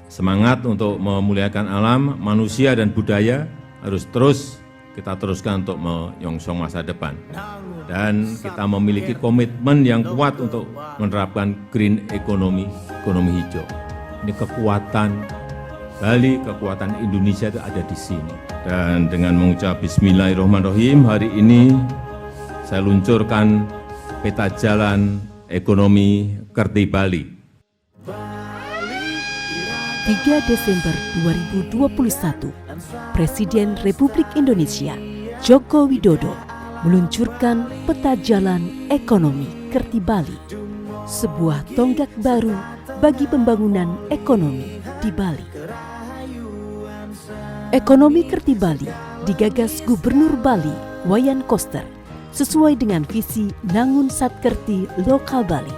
Semangat untuk memuliakan alam, manusia, dan budaya harus kita teruskan untuk menyongsong masa depan. Dan kita memiliki komitmen yang kuat untuk menerapkan green economy, ekonomi hijau. Ini kekuatan Bali, kekuatan Indonesia itu ada di sini. Dan dengan mengucap Bismillahirrahmanirrahim, hari ini saya luncurkan peta jalan ekonomi Kerti Bali. 3 Desember 2021, Presiden Republik Indonesia Joko Widodo meluncurkan peta jalan ekonomi Kerti Bali, sebuah tonggak baru bagi pembangunan ekonomi di Bali. Ekonomi Kerti Bali digagas Gubernur Bali Wayan Koster sesuai dengan visi Nangun Satkerti Lokal Bali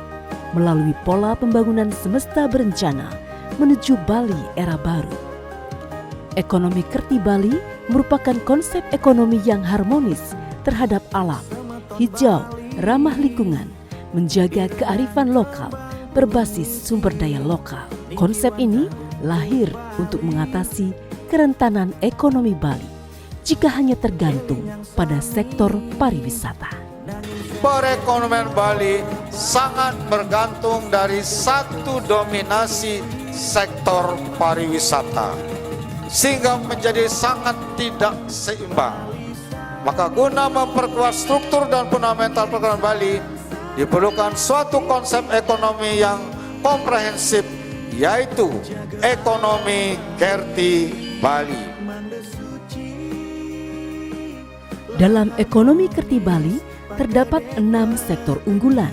melalui pola pembangunan semesta berencana menuju Bali era baru. Ekonomi Kerti Bali merupakan konsep ekonomi yang harmonis terhadap alam, hijau, ramah lingkungan, menjaga kearifan lokal, berbasis sumber daya lokal. Konsep ini lahir untuk mengatasi kerentanan ekonomi Bali jika hanya tergantung pada sektor pariwisata. Perekonomian Bali sangat bergantung dari satu dominasi sektor pariwisata, sehingga menjadi sangat tidak seimbang. Maka guna memperkuat struktur dan fundamental perekonomian Bali, diperlukan suatu konsep ekonomi yang komprehensif, yaitu ekonomi Kerti Bali. Dalam ekonomi Kerti Bali terdapat 6 sektor unggulan,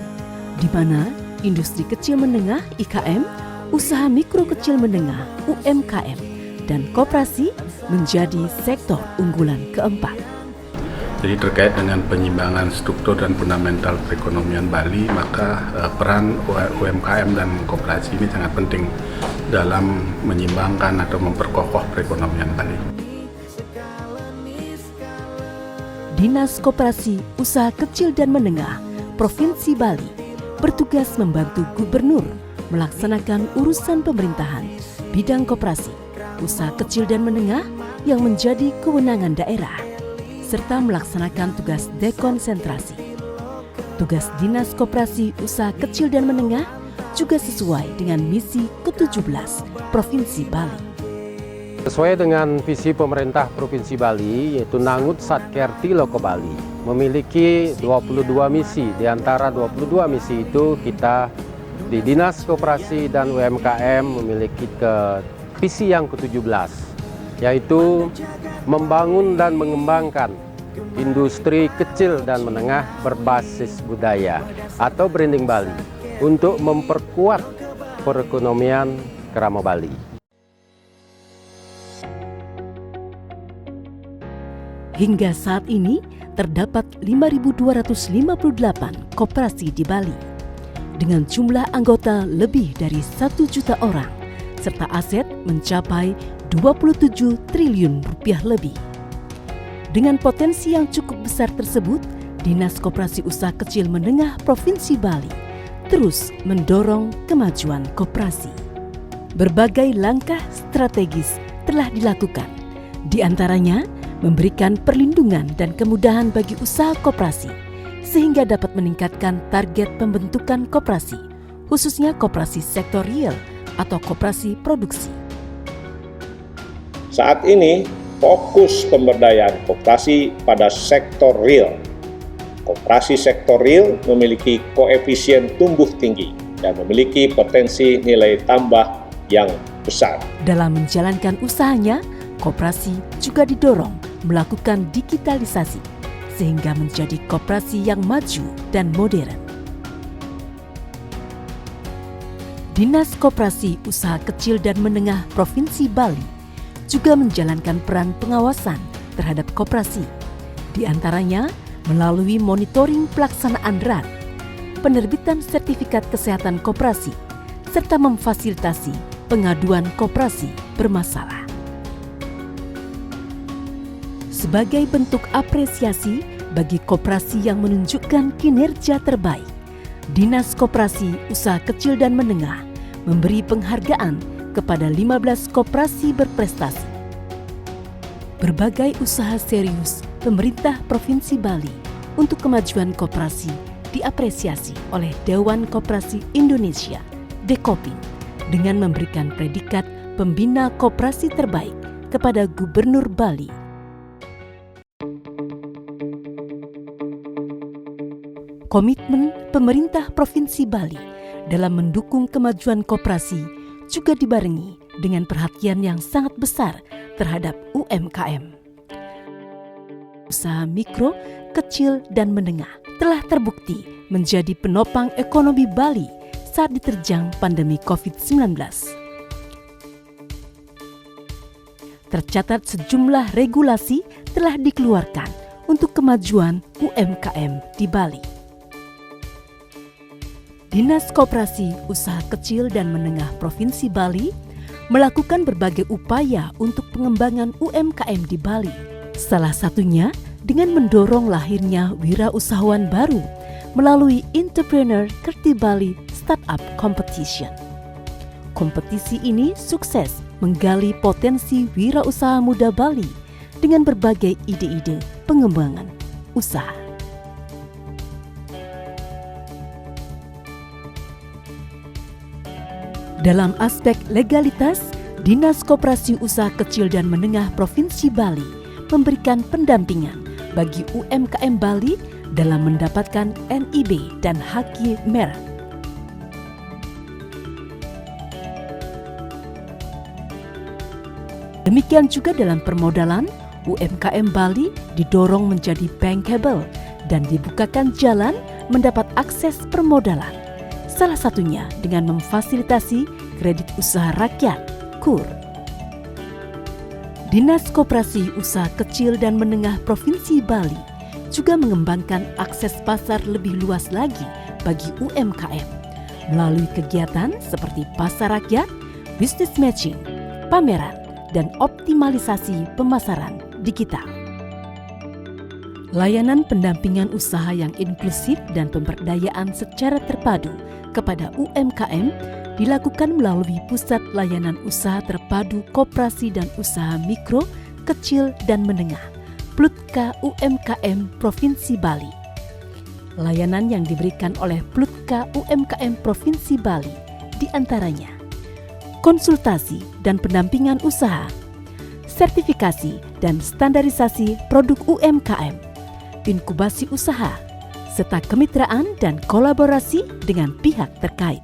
di mana industri kecil menengah (IKM), usaha mikro kecil menengah (UMKM), dan koperasi menjadi sektor unggulan keempat. Jadi terkait dengan penyimbangan struktur dan fundamental perekonomian Bali, maka peran UMKM dan koperasi ini sangat penting dalam menyimbangkan atau memperkokoh perekonomian Bali. Dinas Koperasi Usaha Kecil dan Menengah Provinsi Bali bertugas membantu gubernur melaksanakan urusan pemerintahan bidang koperasi, usaha kecil dan menengah yang menjadi kewenangan daerah, serta melaksanakan tugas dekonsentrasi. Tugas Dinas Koperasi Usaha Kecil dan Menengah juga sesuai dengan misi ke-17 Provinsi Bali. Sesuai dengan visi pemerintah Provinsi Bali, yaitu Nangut Satkerti Loko Bali, memiliki 22 misi. Di antara 22 misi itu, kita di Dinas Koperasi dan UMKM memiliki visi yang ke-17, yaitu membangun dan mengembangkan industri kecil dan menengah berbasis budaya atau branding Bali untuk memperkuat perekonomian Kerama Bali. Hingga saat ini terdapat 5.258 koperasi di Bali dengan jumlah anggota lebih dari 1 juta orang serta aset mencapai 27 triliun rupiah lebih. Dengan potensi yang cukup besar tersebut, Dinas Koperasi Usaha Kecil Menengah Provinsi Bali terus mendorong kemajuan koperasi. Berbagai langkah strategis telah dilakukan, di antaranya memberikan perlindungan dan kemudahan bagi usaha koperasi sehingga dapat meningkatkan target pembentukan koperasi, khususnya koperasi sektor real atau koperasi produksi. Saat ini fokus pemberdayaan koperasi pada sektor real. Koperasi sektor real memiliki koefisien tumbuh tinggi dan memiliki potensi nilai tambah yang besar. Dalam menjalankan usahanya, koperasi juga didorong melakukan digitalisasi sehingga menjadi koperasi yang maju dan modern. Dinas Koperasi Usaha Kecil dan Menengah Provinsi Bali juga menjalankan peran pengawasan terhadap koperasi, di antaranya melalui monitoring pelaksanaan RAT, penerbitan sertifikat kesehatan koperasi, serta memfasilitasi pengaduan koperasi bermasalah. Sebagai bentuk apresiasi bagi koperasi yang menunjukkan kinerja terbaik, Dinas Koperasi Usaha Kecil dan Menengah memberi penghargaan kepada 15 koperasi berprestasi. Berbagai usaha serius pemerintah Provinsi Bali untuk kemajuan koperasi diapresiasi oleh Dewan Koperasi Indonesia, Dekopin, dengan memberikan predikat Pembina Koperasi Terbaik kepada Gubernur Bali. Komitmen pemerintah Provinsi Bali dalam mendukung kemajuan koperasi juga dibarengi dengan perhatian yang sangat besar terhadap UMKM. Usaha mikro, kecil, dan menengah telah terbukti menjadi penopang ekonomi Bali saat diterjang pandemi COVID-19. Tercatat sejumlah regulasi telah dikeluarkan untuk kemajuan UMKM di Bali. Dinas Koperasi Usaha Kecil dan Menengah Provinsi Bali melakukan berbagai upaya untuk pengembangan UMKM di Bali. Salah satunya dengan mendorong lahirnya wirausahawan baru melalui Entrepreneur Kerti Bali Startup Competition. Kompetisi ini sukses menggali potensi wirausaha muda Bali dengan berbagai ide-ide pengembangan usaha. Dalam aspek legalitas, Dinas Koperasi Usaha Kecil dan Menengah Provinsi Bali memberikan pendampingan bagi UMKM Bali dalam mendapatkan NIB dan HQ merek. Demikian juga dalam permodalan, UMKM Bali didorong menjadi bankable dan dibukakan jalan mendapat akses permodalan. Salah satunya dengan memfasilitasi kredit usaha rakyat, KUR. Dinas Koperasi Usaha Kecil dan Menengah Provinsi Bali juga mengembangkan akses pasar lebih luas lagi bagi UMKM melalui kegiatan seperti pasar rakyat, business matching, pameran, dan optimalisasi pemasaran digital. Layanan pendampingan usaha yang inklusif dan pemberdayaan secara terpadu kepada UMKM dilakukan melalui Pusat Layanan Usaha Terpadu Koperasi dan Usaha Mikro, Kecil, dan Menengah, Plutka UMKM Provinsi Bali. Layanan yang diberikan oleh Plutka UMKM Provinsi Bali diantaranya konsultasi dan pendampingan usaha, sertifikasi dan standarisasi produk UMKM, inkubasi usaha, serta kemitraan dan kolaborasi dengan pihak terkait.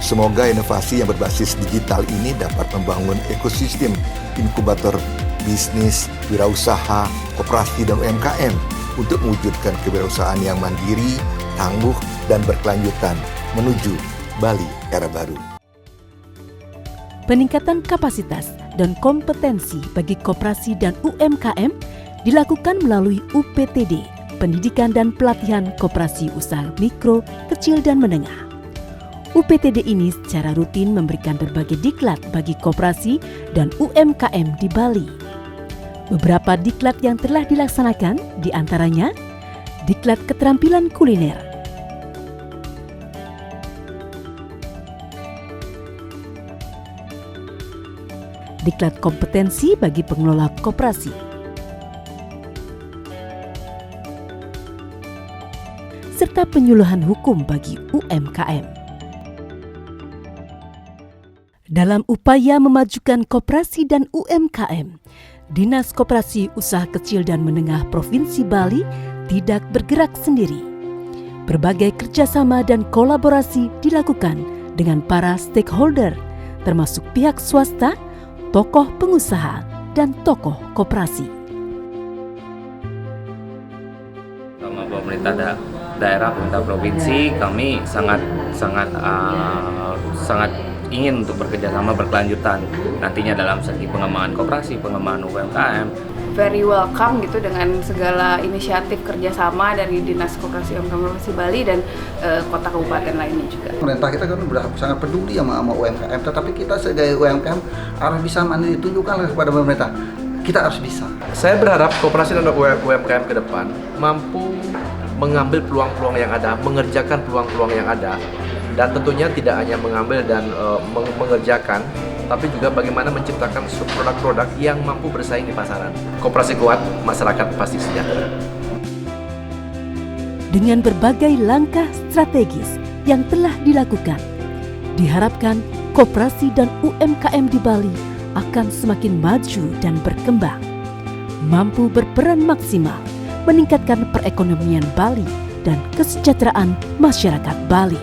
Semoga inovasi yang berbasis digital ini dapat membangun ekosistem inkubator bisnis, wirausaha, koperasi, dan UMKM untuk mewujudkan kewirausahaan yang mandiri, tangguh, dan berkelanjutan menuju Bali era baru. Peningkatan kapasitas dan kompetensi bagi koperasi dan UMKM dilakukan melalui UPTD, Pendidikan dan Pelatihan Koperasi Usaha Mikro, Kecil, dan Menengah. UPTD ini secara rutin memberikan berbagai diklat bagi koperasi dan UMKM di Bali. Beberapa diklat yang telah dilaksanakan diantaranya Diklat Keterampilan Kuliner, Diklat Kompetensi bagi Pengelola Koperasi, serta Penyuluhan Hukum bagi UMKM. Dalam upaya memajukan koperasi dan UMKM, Dinas Koperasi Usaha Kecil dan Menengah Provinsi Bali tidak bergerak sendiri. Berbagai kerjasama dan kolaborasi dilakukan dengan para stakeholder, termasuk pihak swasta, tokoh pengusaha, dan tokoh koperasi. Sama pemerintah daerah, pemerintah provinsi, kami sangat ingin untuk bekerja sama berkelanjutan nantinya dalam segi pengembangan koperasi, pengembangan UMKM. Very welcome gitu dengan segala inisiatif kerjasama dari Dinas Koperasi UMKM Provinsi Bali dan kota kabupaten lainnya juga. Pemerintah kita kan sudah sangat peduli sama UMKM, tetapi kita sebagai UMKM harus bisa mandiri, tunjukkan kepada pemerintah. Kita harus bisa. Saya berharap koperasi dan UMKM ke depan mampu mengambil peluang-peluang yang ada, mengerjakan peluang-peluang yang ada, dan tentunya tidak hanya mengambil dan mengerjakan, tapi juga bagaimana menciptakan produk-produk yang mampu bersaing di pasaran. Koperasi kuat, masyarakat pasti sejahtera. Dengan berbagai langkah strategis yang telah dilakukan, diharapkan koperasi dan UMKM di Bali akan semakin maju dan berkembang, mampu berperan maksimal meningkatkan perekonomian Bali dan kesejahteraan masyarakat Bali.